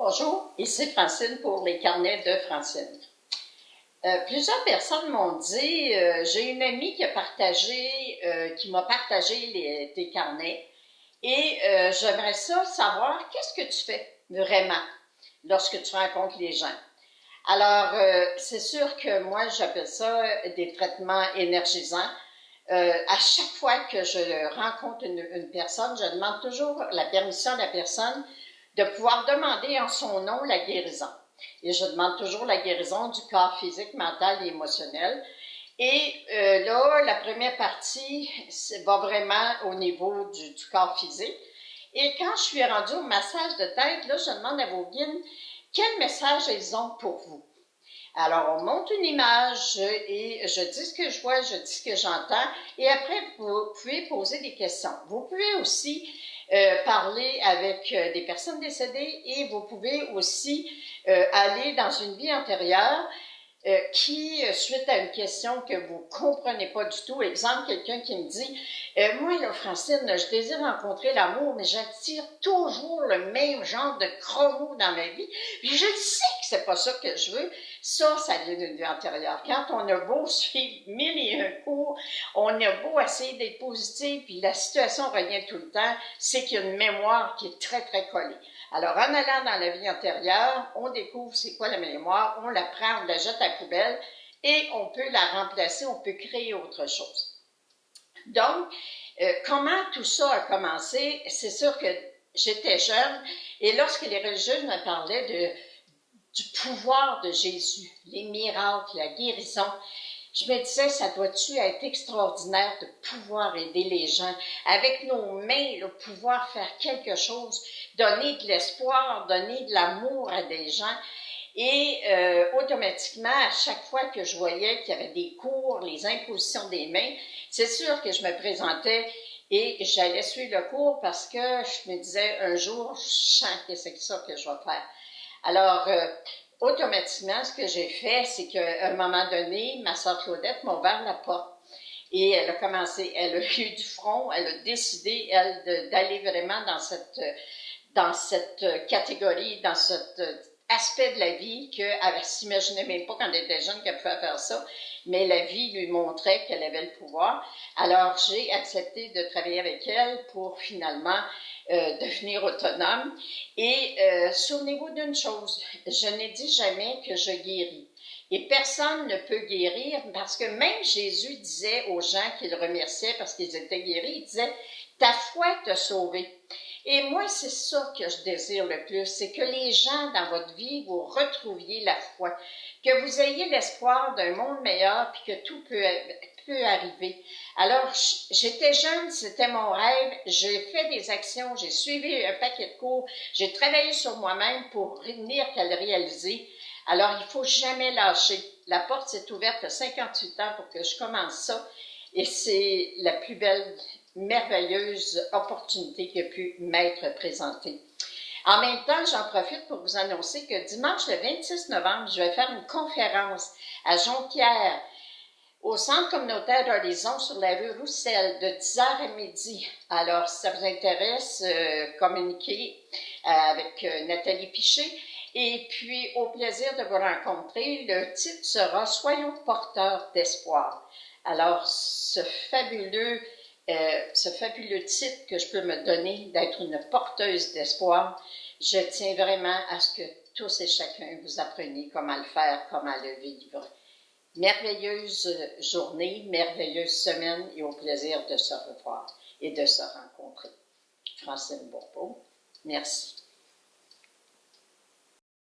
Bonjour, ici Francine pour les carnets de Francine. Plusieurs personnes m'ont dit, j'ai une amie qui m'a partagé tes carnets et j'aimerais savoir qu'est-ce que tu fais vraiment lorsque tu rencontres les gens. Alors, c'est sûr que moi, j'appelle ça des traitements énergisants. À chaque fois que je rencontre une personne, je demande toujours la permission de la personne de pouvoir demander en son nom la guérison. Et je demande toujours la guérison du corps physique, mental et émotionnel. Et là, la première partie va vraiment au niveau du corps physique. Et quand je suis rendue au massage de tête, là, je demande à vos guides quel message ils ont pour vous. Alors, on monte une image et je dis ce que je vois, je dis ce que j'entends. Et après, vous pouvez poser des questions. Vous pouvez aussi parler avec des personnes décédées et vous pouvez aussi aller dans une vie antérieure qui, suite à une question que vous ne comprenez pas du tout, exemple, quelqu'un qui me dit moi, là, Francine, je désire rencontrer l'amour, mais j'attire toujours le même genre de chromos dans ma vie, puis je sais que c'est pas ça que je veux. Ça vient d'une vie antérieure. Quand on a beau suivre 1001 cours, on a beau essayer d'être positif, puis la situation revient tout le temps, c'est qu'il y a une mémoire qui est très, très collée. Alors, en allant dans la vie antérieure, on découvre c'est quoi la mémoire, on la prend, on la jette à la poubelle, et on peut la remplacer, on peut créer autre chose. Donc, comment tout ça a commencé? C'est sûr que j'étais jeune, et lorsque les religieuses me parlaient du pouvoir de Jésus, les miracles, la guérison, je me disais, ça doit-tu être extraordinaire de pouvoir aider les gens, avec nos mains, de pouvoir faire quelque chose, donner de l'espoir, donner de l'amour à des gens. Et automatiquement, à chaque fois que je voyais qu'il y avait des cours, les impositions des mains, c'est sûr que je me présentais et j'allais suivre le cours parce que je me disais, un jour, je sens que c'est ça que je vais faire. Alors, automatiquement, ce que j'ai fait, c'est qu'à un moment donné, ma sœur Claudette m'a ouvert la porte. Et elle a commencé, elle a eu du front, elle a décidé, elle, d'aller vraiment dans cette catégorie, dans cet aspect de la vie qu'elle ne s'imaginait même pas quand elle était jeune qu'elle pouvait faire ça, mais la vie lui montrait qu'elle avait le pouvoir. Alors, j'ai accepté de travailler avec elle pour finalement devenir autonome. Et souvenez-vous d'une chose, je n'ai dit jamais que je guéris. Et personne ne peut guérir parce que même Jésus disait aux gens qu'il remerciait parce qu'ils étaient guéris, il disait « ta foi t'a sauvé ». Et moi, c'est ça que je désire le plus, c'est que les gens dans votre vie, vous retrouviez la foi, que vous ayez l'espoir d'un monde meilleur puis que tout peut arriver. Alors, j'étais jeune, c'était mon rêve, j'ai fait des actions, j'ai suivi un paquet de cours, j'ai travaillé sur moi-même pour venir qu'à le réaliser. Alors, il ne faut jamais lâcher. La porte s'est ouverte à 58 ans pour que je commence ça et c'est la plus belle, merveilleuse opportunité qui a pu m'être présentée. En même temps, j'en profite pour vous annoncer que dimanche le 26 novembre, je vais faire une conférence à Jonquière, au centre communautaire d'Horizon sur la rue Roussel, de 10h à midi. Alors, si ça vous intéresse, communiquez avec Nathalie Piché. Et puis, au plaisir de vous rencontrer, le titre sera « Soyons porteurs d'espoir ». Alors, ce fabuleux titre que je peux me donner d'être une porteuse d'espoir, je tiens vraiment à ce que tous et chacun vous appreniez comment le faire, comment le vivre. Merveilleuse journée, merveilleuse semaine et au plaisir de se revoir et de se rencontrer. Francine Bourbeau, merci.